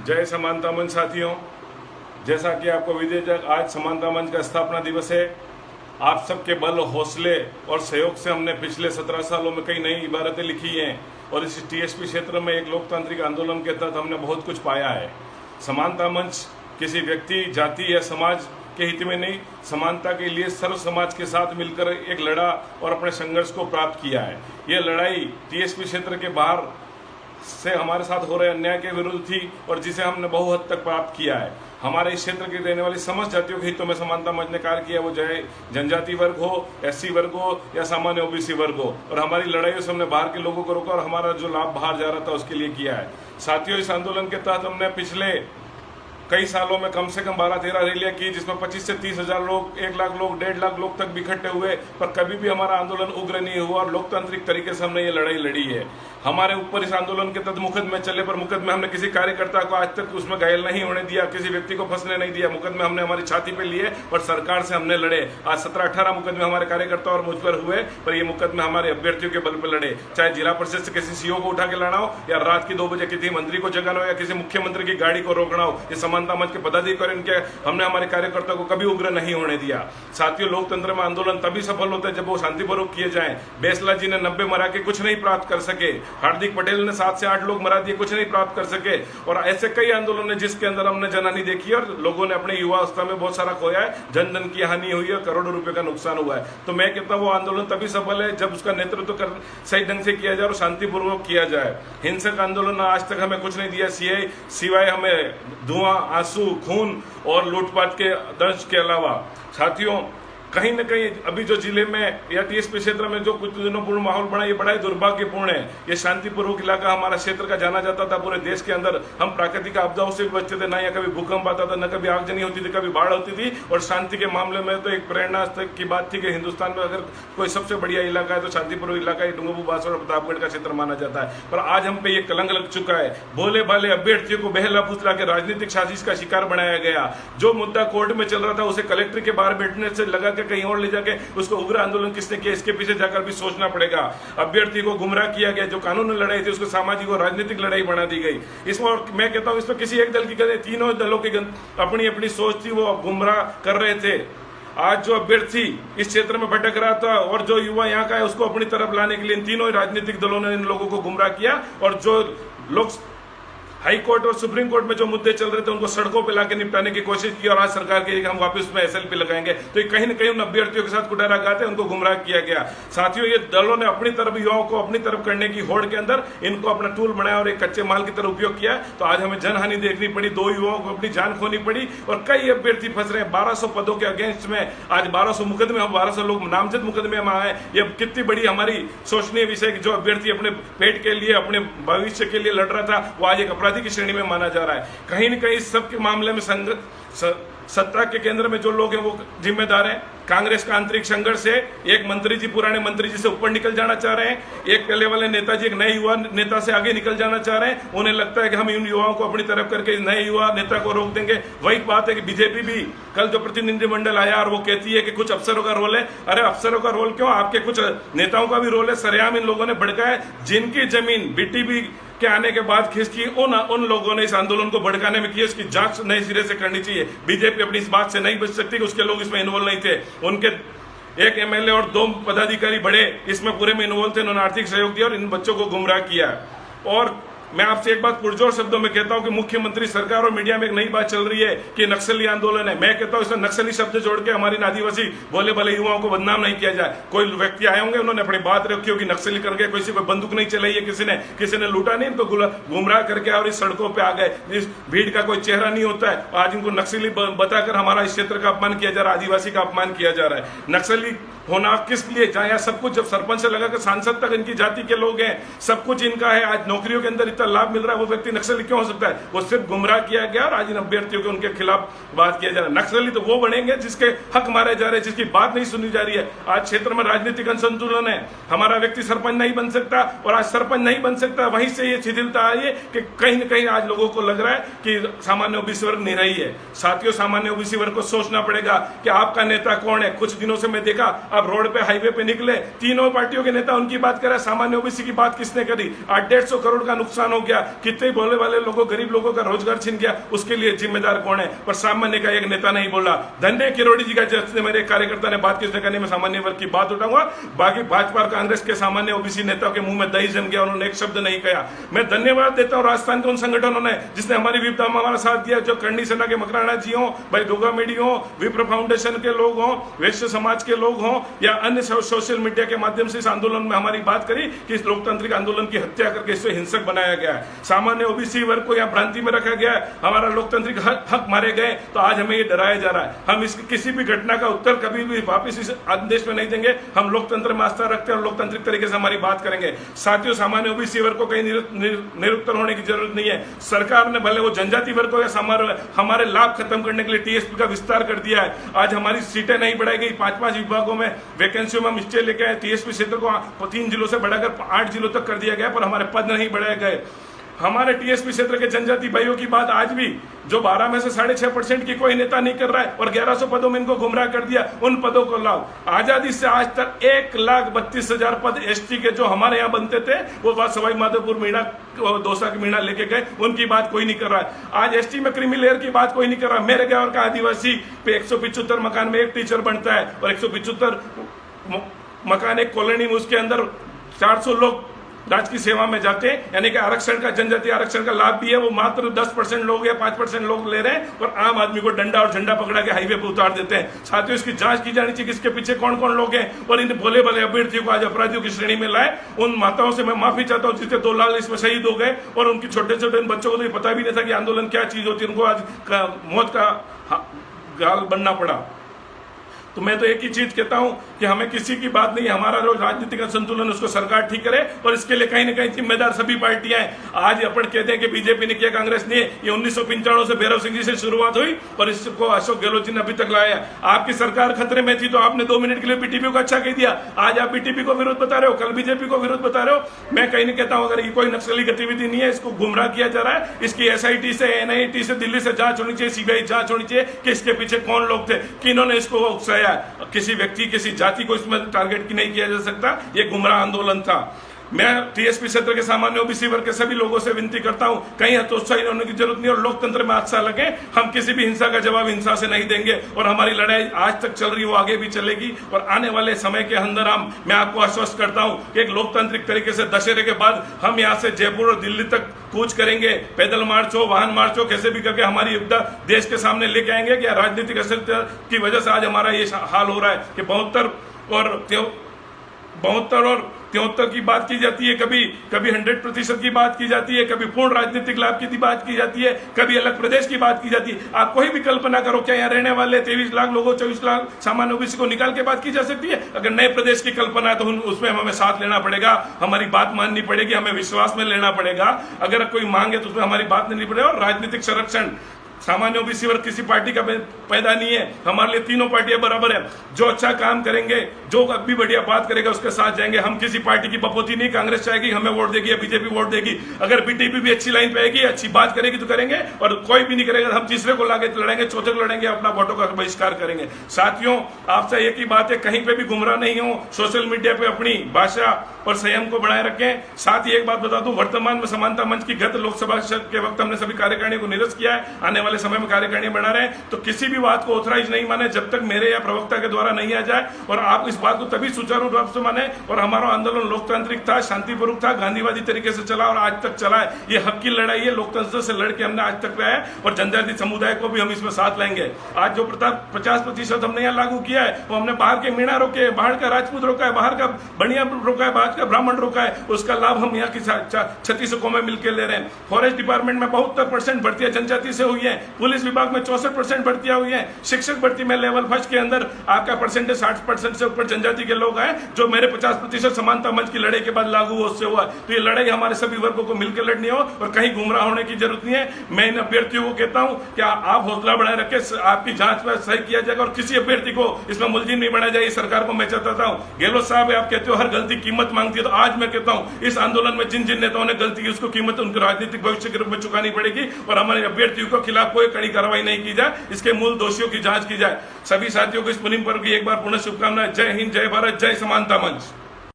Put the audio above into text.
जय समानता मंच साथियों, जैसा कि आपको विदित है, आज समानता मंच का स्थापना दिवस है। आप सबके बल, हौसले और सहयोग से हमने पिछले 17 सालों में कई नई इबारतें लिखी हैं और इस टीएसपी क्षेत्र में एक लोकतांत्रिक आंदोलन के तहत हमने बहुत कुछ पाया है। समानता मंच किसी व्यक्ति, जाति या समाज के हित में नहीं, समानता के लिए सर्व समाज के साथ मिलकर एक लड़ा और अपने संघर्ष को प्राप्त किया है। ये लड़ाई टीएसपी क्षेत्र के बाहर से हमारे साथ हो रहे अन्याय के विरुद्ध थी और जिसे हमने बहु हद तक प्राप्त किया है। हमारे इस क्षेत्र की रहने वाली समस्त जातियों के हितों में समानता मंच ने कार्य किया, वो चाहे जनजाति वर्ग हो, एससी वर्ग हो या सामान्य ओबीसी वर्ग हो। और हमारी लड़ाइयों से हमने बाहर के लोगों को रोका और हमारा जो लाभ बाहर जा रहा था उसके लिए किया है। साथियों, इस आंदोलन के तहत हमने पिछले कई सालों में कम से कम 12-13 रैलियां की, जिसमें 25 से 30 हजार लोग, 1 लाख लोग, 1.5 लाख लोग तक भी इकट्ठे हुए, पर कभी भी हमारा आंदोलन उग्र नहीं हुआ और लोकतांत्रिक तरीके से हमने ये लड़ाई लड़ी है। हमारे ऊपर इस आंदोलन के तहत मुकदमे चले, पर मुकदमे हमने किसी कार्यकर्ता को आज तक उसमें घायल नहीं होने दिया, किसी व्यक्ति को फंसने नहीं दिया। मुकदमे हमने हमारी छाती पे लिए और सरकार से हमने लड़े। आज 17-18 मुकदमे हमारे कार्यकर्ता और मुझ पर हुए, पर ये मुकदमे हमारे अभ्यर्थियों के बल पर लड़े। चाहे जिला परिषद से किसी सीओ को उठा के लाना हो या रात की 2 बजे किसी मंत्री को जगाना हो या किसी मुख्यमंत्री की गाड़ी को रोकना हो, ये समानता मंच के पदाधिकारी और इनके हमने हमारे कार्यकर्ता को कभी उग्र नहीं होने दिया। साथियों, लोकतंत्र में आंदोलन तभी सफल होता है जब वो शांतिपूर्वक किए जाएं। बैसला जी ने 90 मरा के कुछ नहीं प्राप्त कर सके, हार्दिक पटेल ने 7 से 8 लोग मरा दिए, कुछ नहीं प्राप्त कर सके। और ऐसे कई आंदोलन है जिसके अंदर हमने जनहानि देखी है और लोगों ने अपने युवा अवस्था में बहुत सारा खोया है, जन धन की हानि हुई है, करोड़ों रुपए का नुकसान हुआ है। तो मैं कहता हूं वो आंदोलन तभी सफल है जब उसका नेतृत्व सही ढंग से किया जाए और शांतिपूर्वक किया जाए। हिंसक आंदोलन आज तक हमें कुछ नहीं दिया सिवाय हमें धुआं, आंसू, खून और लूटपाट के दर्ज के अलावा। साथियों, कहीं न कहीं अभी जो जिले में या टीएसपी क्षेत्र में जो कुछ दिनों पूर्व माहौल बना, ये बड़ा ही दुर्भाग्यपूर्ण है। ये शांतिपूर्वक इलाका हमारा क्षेत्र का जाना जाता था पूरे देश के अंदर। हम प्राकृतिक आपदाओं से भी बचते थे, ना या कभी भूकंप आता था, न कभी आगजनी होती थी, कभी बाढ़ होती थी। और शांति के मामले में तो एक प्रेरणा की बात थी कि हिंदुस्तान में अगर कोई सबसे बढ़िया इलाका है तो शांतिपूर्वक इलाका डूंगरपुर, बांसवाड़ा और प्रतापगढ़ का क्षेत्र माना जाता है। पर आज हम पे ये कलंक लग चुका है। भोले भाले अभ्यर्थियों को बहला फुसला के राजनीतिक साजिश का शिकार बनाया गया। जो मुद्दा कोर्ट में चल रहा था उसे कलेक्टर के बाहर बैठने से लगा के कहीं और ले जाके उसको उग्र आंदोलन किसने किया, इसके पीछे जाकर भी सोचना पड़ेगा। अभ्यर्थी को गुमराह किया गया, जो कानूनी लड़ाई थी उसको सामाजिक और राजनीतिक लड़ाई बना दी गई। इसमें और मैं कहता हूं इसमें किसी एक दल की गलती, तीनों दलों की अपनी अपनी सोच थी, वो गुमराह कर रहे थे। आज जो अभ्यर्थी इस क्षेत्र में भटक रहा था और जो युवा यहाँ का है उसको अपनी तरफ लाने के लिए इन तीनों राजनीतिक दलों ने इन लोगों को गुमराह किया। और जो लोग हाई कोर्ट और सुप्रीम कोर्ट में जो मुद्दे चल रहे थे उनको सड़कों पे लाके निपटाने की कोशिश की और आज सरकार की हम वापस उसमें एसएलपी लगाएंगे। तो कहीं न कहीं उन अभ्यर्थियों के साथ कुटारा गाते उनको गुमराह किया गया। साथियों, ये दलों ने अपनी तरफ युवाओं को अपनी तरफ करने की होड़ के अंदर इनको अपना टूल बनाया और एक कच्चे माल की तरह उपयोग किया। तो आज हमें जनहानि देखनी पड़ी, 2 युवाओं को अपनी जान खोनी पड़ी और कई अभ्यर्थी फंस रहे हैं। 1200 पदों के अगेंस्ट में आज 1200 मुकदमे, हम 1200 लोग नामजद मुकदमे में आए। ये कितनी बड़ी हमारी सोचनीय विषय कि जो अभ्यर्थी अपने पेट के लिए, अपने भविष्य के लिए लड़ रहा था, वो आज एक अपराधी की श्रेणी में माना जा रहा है। कहीं न कहीं इस सब के मामले में सत्ता के केंद्र में जो लोग हैं वो जिम्मेदार हैं। कांग्रेस का आंतरिक संघर्ष है। एक मंत्री जी, पुराने मंत्री जी से ऊपर निकल जाना चाह रहे हैं। एक पहले वाले नेताजी एक नए युवा नेता से आगे निकल जाना चाह रहे हैं। उन्हें लगता है कि हम इन युवाओं को अपनी तरफ करके नए युवा नेता को रोक देंगे। वही बात है कि बीजेपी भी कल जो प्रतिनिधिमंडल आया और वो कहती है कि कुछ अफसरों का रोल है। अरे अफसरों का रोल क्यों, आपके कुछ नेताओं का भी रोल है। सरेआम इन लोगों ने भड़काया, जिनकी जमीन बीटीबी के आने के बाद खिसकी, उन लोगों ने इस आंदोलन को भड़काने में किया। इसकी जांच नए सिरे से करनी चाहिए। बीजेपी अपनी इस बात से नहीं बच सकती कि उसके लोग इसमें इन्वॉल्व नहीं थे। उनके 1 एमएलए और 2 पदाधिकारी बड़े इसमें पूरे में इन्वॉल्व थे। उन्होंने आर्थिक सहयोग दिया और इन बच्चों को गुमराह किया। और मैं आपसे एक बात पुरजोर शब्दों में कहता हूं कि मुख्यमंत्री, सरकार और मीडिया में एक नई बात चल रही है कि नक्सली आंदोलन है। मैं कहता हूं इसमें नक्सली शब्द जोड़ के हमारी आदिवासी भोले भले युवाओं को बदनाम नहीं किया जाए। कोई व्यक्ति आए होंगे, उन्होंने अपनी बात रखी होगी, नक्सली करके किसी को बंदूक नहीं चलाई है, किसी ने लूटा नहीं, इनको गुमराह करके और इस सड़कों पर आ गए। इस भीड़ का कोई चेहरा नहीं होता है। आज इनको नक्सली बताकर हमारा इस क्षेत्र का अपमान किया जा रहा है, आदिवासी का अपमान किया जा रहा है। नक्सली होना किस लिए, चाहे सब कुछ, जब सरपंच से लगा कि सांसद तक इनकी जाति के लोग हैं, सब कुछ इनका है, आज नौकरियों के अंदर इतना लाभ मिल रहा है, वो व्यक्ति नक्सली क्यों हो सकता है? वो सिर्फ गुमराह किया गया और आज इन अभ्यर्थियों के उनके खिलाफ बात किया जा रहा है। नक्सली तो वो बनेंगे जिसके हक मारे जा रहे हैं, जिसकी बात नहीं सुनी जा रही है। आज क्षेत्र में राजनीतिक असंतुलन है। हमारा व्यक्ति सरपंच नहीं बन सकता और आज सरपंच नहीं बन सकता, वहीं से ये शिथिलता आई है कि कहीं न कहीं आज लोगों को लग रहा है कि सामान्य ओबीसी वर्ग निराई है। साथियों, सामान्य ओबीसी वर्ग को सोचना पड़ेगा कि आपका नेता कौन है। कुछ दिनों से मैं देखा, आप रोड पे, हाईवे पे निकले, तीनों पार्टियों के नेता उनकी बात कर रहे हैं, सामान्य ओबीसी की बात किसने करी? आज 150 करोड़ का नुकसान नुकसान हो गया, कितने भोले वाले लोगों, गरीब लोगों का रोजगार छिन गया, उसके लिए जिम्मेदार कौन है? पर सामान्य का एक नेता नहीं बोला। धन्य किरोड़ी जी का, जिसने मेरे कार्यकर्ता ने बात की, उसने कहने में सामान्य वर्ग की बात उठाऊंगा, बाकी भाजपा और कांग्रेस के सामान्य ओबीसी नेताओं के मुंह में दही जम गया, उन्होंने एक शब्द नहीं कहा। मैं धन्यवाद देता हूं राजस्थान के उन संगठनों ने जिसने हमारी विपदा में हमारा साथ दिया, जो करणी सेना के मकराना जी हो, भाई दुर्गा मेडी हो, विप्र फाउंडेशन के लोग हों, वैश्य समाज के लोग हों, या अन्य सोशल मीडिया के माध्यम से इस आंदोलन में हमारी बात करी कि इस लोकतांत्रिक आंदोलन की हत्या करके इससे हिंसक बनाया गया है, सामान्य ओबीसी वर्ग को यहाँ भ्रांति में रखा गया है, हमारा लोकतांत्रिक हक मारे गए, तो आज हमें ये डराया जा रहा है। हम इस किसी भी घटना का उत्तर कभी भी वापस इस देश में नहीं देंगे। हम लोकतंत्र में आस्था रखते हैं और लोकतांत्रिक तरीके से हमारी बात करेंगे। साथियों, सामान्य ओबीसी वर्ग को कहीं निरुत्तर होने की जरूरत नहीं है। सरकार ने भले वो जनजाति वर्ग को या हमारे लाभ खत्म करने के लिए टीएसपी का विस्तार कर दिया है। आज हमारी सीटें नहीं बढ़ाई गई, 5-5 विभागों में वैकेंसियों में हम स्टे लेके आए, टीएसपी क्षेत्र को 3 जिलों से बढ़ाकर 8 जिलों तक कर दिया गया, पर हमारे पद नहीं बढ़ाए गए। हमारे टीएसपी क्षेत्र के जनजाति भाइयों की बात आज भी, जो 12 में से 6.5% की कोई नेता नहीं कर रहा है और 1100 पदों में इनको गुमराह कर दिया, उन पदों को लाओ। आजादी से आज तक 1,32,000 पद एसटी के जो हमारे यहाँ बनते थे, वो बात सवाई माधोपुर मीणा, दौसा की मीणा लेके गए, उनकी बात कोई नहीं कर रहा है। आज एसटी में क्रीमी लेयर की बात कोई नहीं कर रहा। मेरे गाँव का आदिवासी पे 175 मकान में एक टीचर बनता है और 175 मकान एक कॉलोनी में, उसके अंदर 400 लोग राज की सेवा में जाते हैं। यानी कि आरक्षण का, जनजातीय आरक्षण का लाभ भी है, वो मात्र 10% लोग या 5% लोग ले रहे हैं और आम आदमी को डंडा और झंडा पकड़ा के हाईवे पर उतार देते हैं। साथियों, इसकी जांच की जानी चाहिए, किसके पीछे कौन कौन लोग हैं और इन भोले भले अभ्यर्थियों को आज अपराधियों की श्रेणी में लाए। उन माताओं से मैं माफी चाहता हूँ जिससे 2 लाख इसमें शहीद हो गए और उनकी छोटे छोटे बच्चों को तो ये पता भी नहीं था कि आंदोलन क्या चीज होती है, उनको आज मौत का गाल बनना पड़ा। तो मैं तो एक ही चीज कहता हूं कि हमें किसी की बात नहीं, हमारा जो राजनीतिक संतुलन उसको सरकार ठीक करे और इसके लिए कहीं ना कहीं जिम्मेदार सभी पार्टियां हैं। आज अपन कहते हैं कि बीजेपी ने किया, कांग्रेस ने, ये 1995 से भैरव सिंह जी से शुरुआत हुई और इसको अशोक गहलोत जी ने अभी तक लाया। आपकी सरकार खतरे में थी तो आपने 2 मिनट के लिए बीटीपी को अच्छा कह दिया, आज आप बीटीपी को विरोध बता रहे हो, कल बीजेपी को विरोध बता रहे हो। मैं कहीं नहीं कहता हूं, अगर ये कोई नक्सली गतिविधि नहीं है, इसको गुमराह किया जा रहा है, इसकी एसआईटी से, एनआईटी से, दिल्ली से जांच होनी चाहिए, सीबीआई जांच होनी चाहिए कि इसके पीछे कौन लोग थे, किन्होंने इसको उकसाया। किसी व्यक्ति, किसी जाति को इसमें टारगेट नहीं किया जा सकता, ये गुमराह आंदोलन था। मैं टीएसपी क्षेत्र के सामान्य ओबीसी वर्ग के सभी लोगों से विनती करता हूं, कहीं हतोत्साही होने की जरूरत नहीं और लोकतंत्र में हादसा लगे। हम किसी भी हिंसा का जवाब हिंसा से नहीं देंगे और हमारी लड़ाई आज तक चल रही, वो आगे भी चलेगी और आने वाले समय के अंदर मैं आपको आश्वस्त करता हूं कि एक लोकतांत्रिक तरीके से दशहरे के बाद हम यहाँ से जयपुर और दिल्ली तक कूच करेंगे, पैदल मार्च हो, वाहन मार्च हो, कैसे भी करके हमारी युद्ध देश के सामने लेके आएंगे कि राजनीतिक अस्थिरता की वजह से आज हमारा ये हाल हो रहा है कि 72 और 73 की बात की जाती है, कभी 100% की बात की जाती है, कभी पूर्ण राजनीतिक लाभ की बात की जाती है, कभी अलग प्रदेश की बात की जाती है। आप कोई भी कल्पना करो, क्या यहाँ रहने वाले 23 लाख लोगों, 24 लाख सामान्य ओबीसी को निकाल के बात की जा सकती है? अगर नए प्रदेश की कल्पना है तो उसमें हमें साथ लेना पड़ेगा, हमारी बात माननी पड़ेगी, हमें विश्वास में लेना पड़ेगा। अगर कोई मांग है तो उसमें हमारी बात नहीं पड़ेगा। और राजनीतिक संरक्षण, सामान्य ओबीसी वर्ग किसी पार्टी का पैदा नहीं है, हमारे लिए तीनों पार्टियां बराबर है। जो अच्छा काम करेंगे, जो अब भी बढ़िया बात करेगा, उसके साथ जाएंगे। हम किसी पार्टी की बपोती नहीं, कांग्रेस चाहेगी हमें वोट देगी या बीजेपी वोट देगी। अगर बीटीपी भी अच्छी लाइन पे आएगी, अच्छी बात करेगी तो करेंगे, और कोई भी नहीं करेगा हम तीसरे को लाके लड़ेंगे, चौथे को लड़ेंगे, अपना वोटों का बहिष्कार करेंगे। साथियों, आपसे एक ही बात है, कहीं पे भी गुमराह नहीं हो, सोशल मीडिया पे अपनी भाषा और संयम को बनाए रखें। साथ ही एक बात बता दूं, वर्तमान में समानता मंच की गत लोकसभा के वक्त हमने सभी कार्यकारिणी को निरस्त किया है, आने वाले समय में कार्यकारिणी बना रहे हैं। तो किसी भी बात को ऑथराइज नहीं माने जब तक मेरे या प्रवक्ता के द्वारा नहीं आ जाए, और आप इस बात को तभी सुचारू रूप से माने। और हमारा आंदोलन लोकतांत्रिक था, शांतिपूर्वक था, गांधीवादी तरीके से चला और आज तक चला है। ये हक की लड़ाई है, लोकतंत्र से लड़के हमने आज तक रहा है और जनजाति समुदाय को भी हम इसमें साथ लेंगे। आज जो 50% हमने यहाँ लागू किया है, वो हमने बाहर के मीणा रोके, बाहर का राजपूत रोका है, बाहर का बनिया रोका है, बाहर का ब्राह्मण रोका है, उसका लाभ हम यहाँ की 36 कौमें मिलकर ले रहे हैं। फॉरेस्ट डिपार्टमेंट में 72% भर्तियां जनजाति से हुई है, पुलिस विभाग में 64% भर्तियां हुई हैं, शिक्षक भर्ती में लेवल फर्स्ट के अंदर आपका परसेंटेज 60% से ऊपर जनजाति के लोग हैं, जो मेरे 50% समानता मंच की लड़ाई के बाद लागू हो उससे हुआ। तो ये लड़ाई हमारे सभी वर्गों को मिलकर लड़नी हो और कहीं गुमराह होने की जरूरत नहीं है। मैं इन अभ्यर्थियों को कहता हूं कि आप हौसला बढ़ाए रखें, आपकी जांच में सही किया जाएगा और किसी अभ्यर्थी को इसमें मुलजिम नहीं बनाया जाए। सरकार को मैं चाहता हूं, गहलोत साहब आप कहते हो हर गलती कीमत मांगती है, तो आज मैं कहता हूं इस आंदोलन में जिन जिन नेताओं ने गलती की उसको कीमत उनके राजनीतिक भविष्य के रूप में चुकानी पड़ेगी और हमारे अभ्यर्थियों के खिलाफ कोई कड़ी कार्रवाई नहीं की जाए, इसके मूल दोषियों की जांच की जाए। सभी साथियों को इस मुहिम पर एक बार पुनः शुभकामनाएं। जय हिंद, जय भारत, जय समानता मंच।